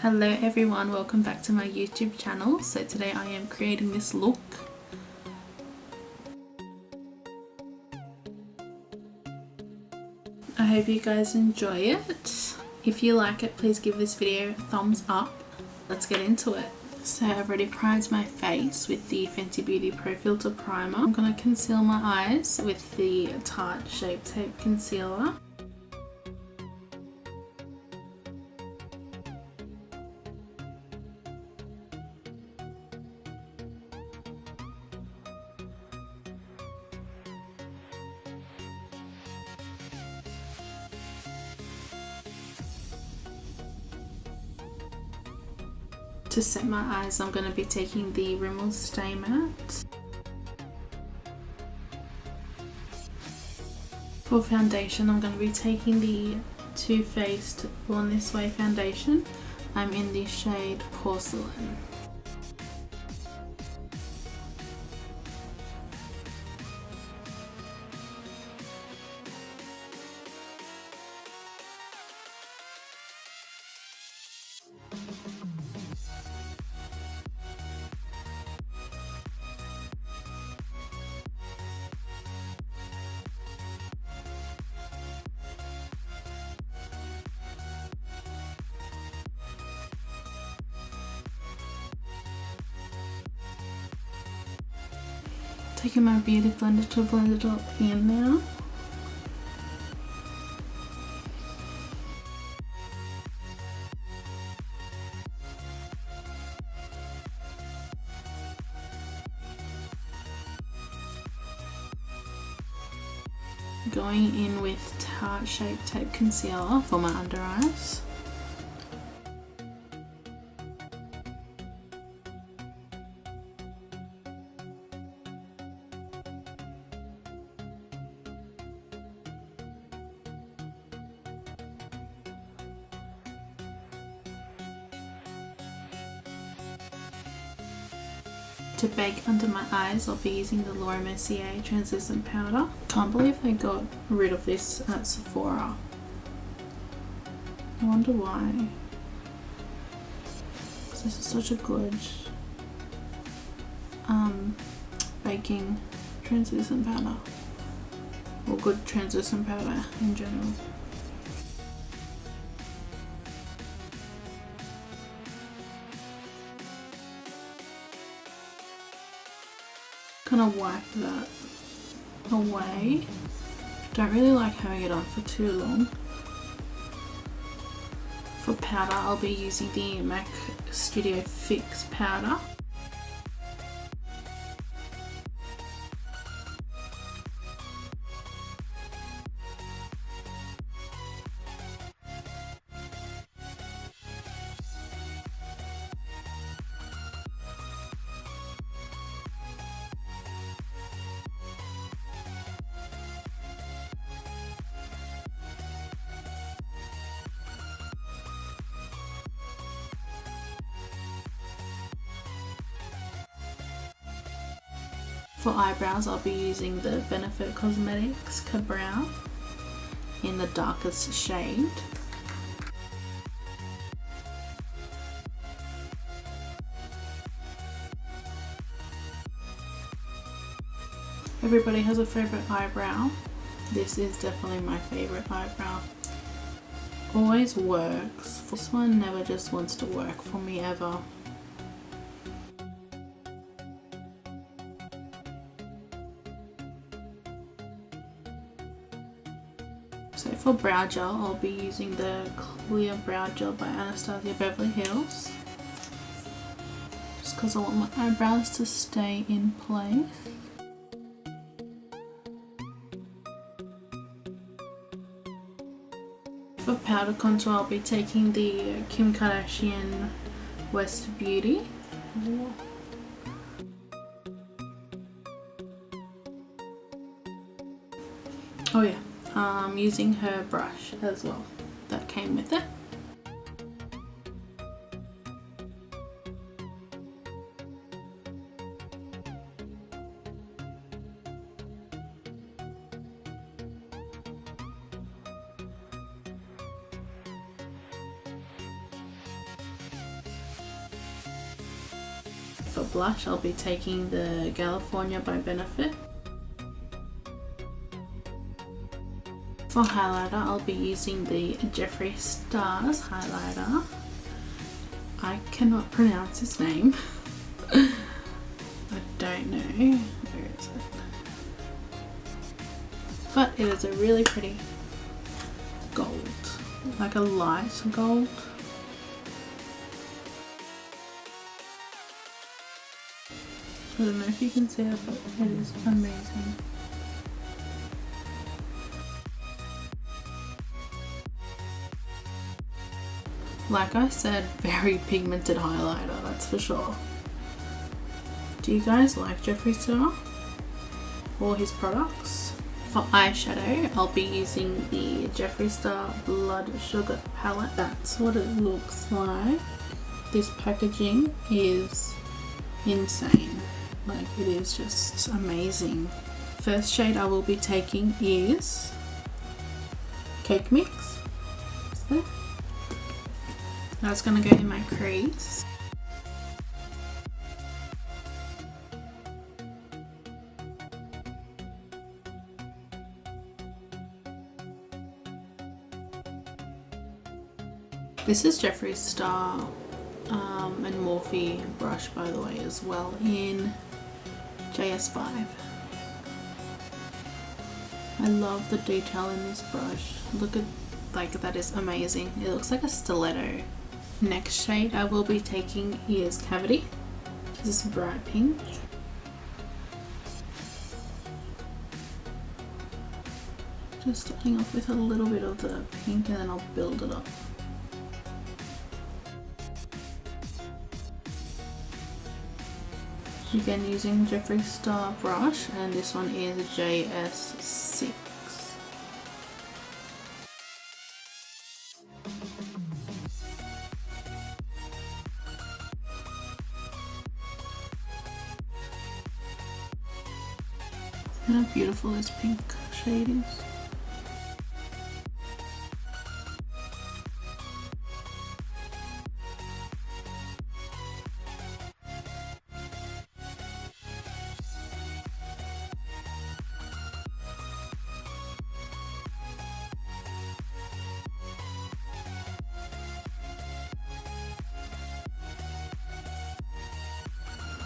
Hello everyone, welcome back to my YouTube channel. So today I am creating this look. I hope you guys enjoy it. If you like it, please give this video a thumbs up. Let's get into it. So I've already primed my face with the Fenty Beauty Pro Filter Primer. I'm going to conceal my eyes with the Tarte Shape Tape Concealer. To set my eyes, I'm going to be taking the Rimmel Stay Matte. For foundation, I'm going to be taking the Too Faced Born This Way foundation. I'm in the shade Porcelain. Taking my beauty blender to blend it all in now. Going in with Tarte Shape Tape Concealer for my under eyes. To bake under my eyes, I'll be using the Laura Mercier translucent powder. Can't believe I got rid of this at Sephora. I wonder why. This is such a good baking translucent powder, or good translucent powder in general. Gonna wipe that away. Don't really like having it on for too long. For powder, I'll be using the MAC Studio Fix powder. For eyebrows, I'll be using the Benefit Cosmetics Kabrow in the darkest shade. Everybody has a favourite eyebrow. This is definitely my favourite eyebrow. Always works. This one never just wants to work for me ever. So for brow gel, I'll be using the Clear Brow Gel by Anastasia Beverly Hills. Just because I want my eyebrows to stay in place. For powder contour, I'll be taking the Kim Kardashian West Beauty. Oh yeah. Using her brush as well that came with it. For blush, I'll be taking the Galifornia by Benefit. For highlighter, I'll be using the Jeffree Stars highlighter. I cannot pronounce his name. I don't know. Where is it? But it is a really pretty gold, like a light gold. I don't know if you can see it, but it is amazing. Like I said, very pigmented highlighter, that's for sure. Do you guys like Jeffree Star or his products? For eyeshadow, I'll be using the Jeffree Star Blood Sugar palette. That's what it looks like. This packaging is insane. Like, it is just amazing. First shade I will be taking is Cake Mix. That's gonna go in my crease. This is Jeffree Star and Morphe brush, by the way, as well, in JS5. I love the detail in this brush. Look at, like, that is amazing. It looks like a stiletto. Next shade I will be taking is Cavity. This is Bright Pink. Just starting off with a little bit of the pink and then I'll build it up. Again, using Jeffree Star brush, and this one is a JS6. And how beautiful this pink shade is.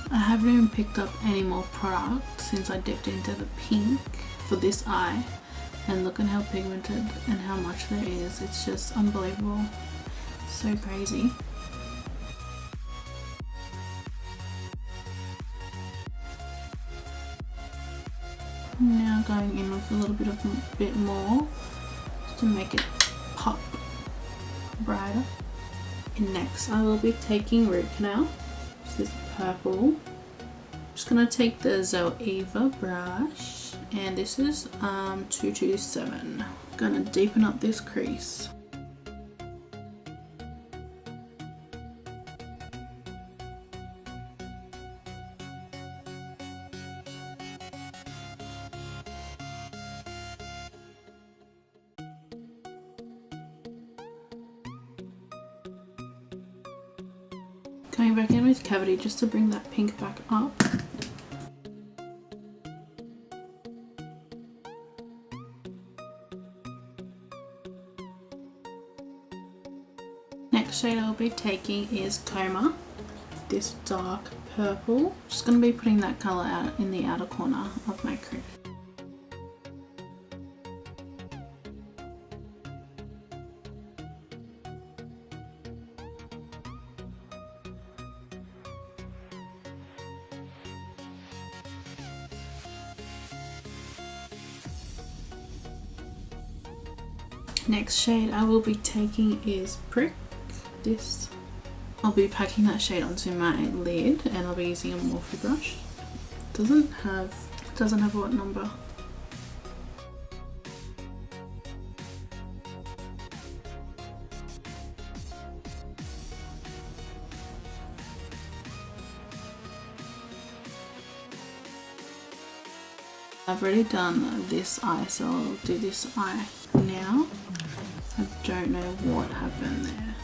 I haven't even picked up any more product since I dipped into the pink for this eye, and look at how pigmented and how much there is. It's just unbelievable. So crazy. Now going in with a little bit more just to make it pop brighter. And next I will be taking Root Canal. This purple. Just gonna take the Zoeva brush, and this is 227. Gonna deepen up this crease. Going back in with Cavity just to bring that pink back up. Next shade I'll be taking is Coma, this dark purple. Just going to be putting that colour out in the outer corner of my crease. Next shade I will be taking is Prick. This, I'll be packing that shade onto my lid, and I'll be using a Morphe brush. Doesn't have what number. I've already done this eye, so I'll do this eye now. I don't know what happened there.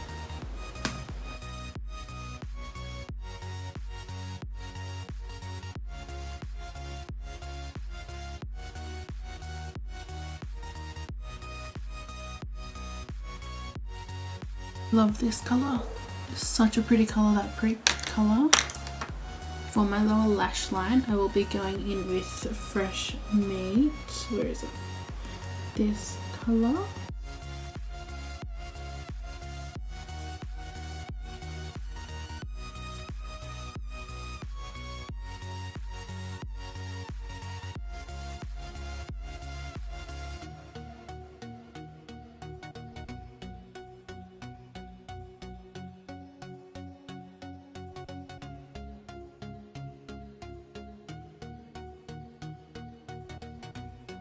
Love this colour. Such a pretty colour, that prick colour. For my lower lash line, I will be going in with Fresh Meat. Where is it? This colour.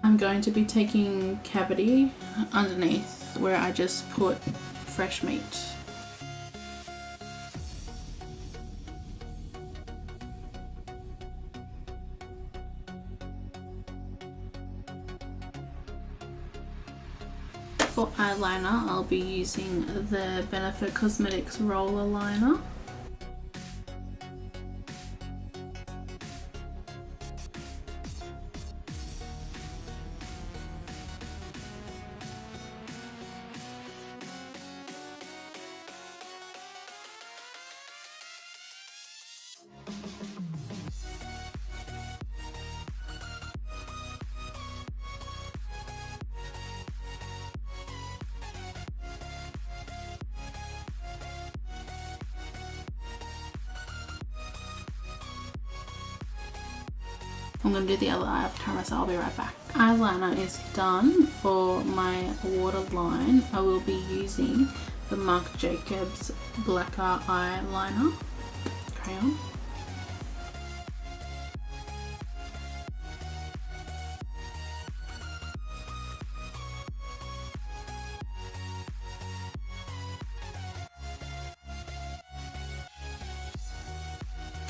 I'm going to be taking Cavity underneath where I just put Fresh Meat. For eyeliner, I'll be using the Benefit Cosmetics Roller Liner. I'm going to do the other eye off camera, so I'll be right back. Eyeliner is done. For my waterline, I will be using the Marc Jacobs Blacker Eyeliner crayon.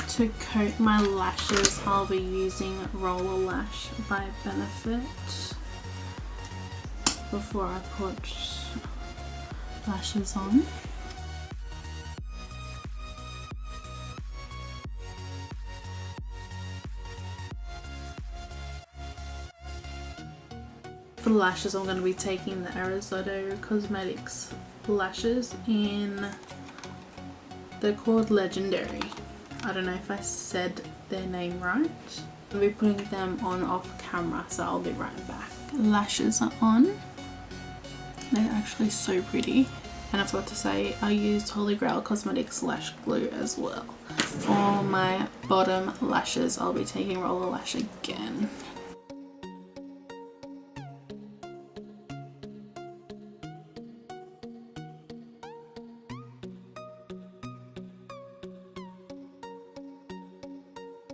To coat my lashes, I'll be using Roller Lash by Benefit before I put lashes on. For the lashes, I'm going to be taking the Azeredo Cosmetics lashes in, they're called Legendary. I don't know if I said their name right. I'll be putting them on off camera, so I'll be right back. Lashes are on. They're actually so pretty. And I forgot to say, I used Holy Grail Cosmetics Lash Glue as well. For my bottom lashes, I'll be taking Roller Lash again.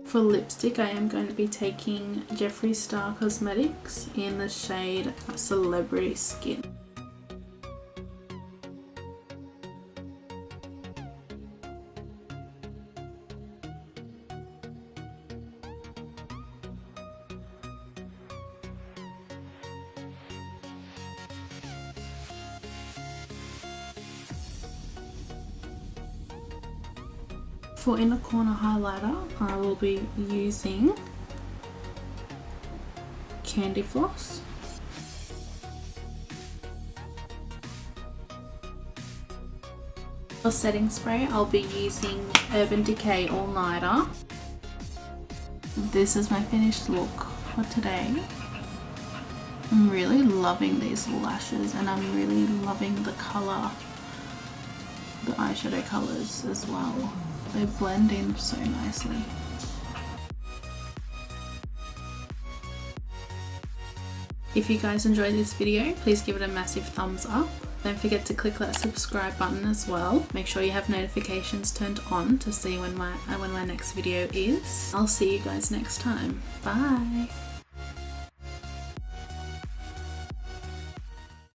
For lipstick, I am going to be taking Jeffree Star Cosmetics in the shade Celebrity Skin. For inner corner highlighter, I will be using Candy Floss. For setting spray, I'll be using Urban Decay All Nighter. This is my finished look for today. I'm really loving these lashes, and I'm really loving the colour, the eyeshadow colours as well. They blend in so nicely. If you guys enjoyed this video, please give it a massive thumbs up. Don't forget to click that subscribe button as well. Make sure you have notifications turned on to see when my next video is. I'll see you guys next time. Bye!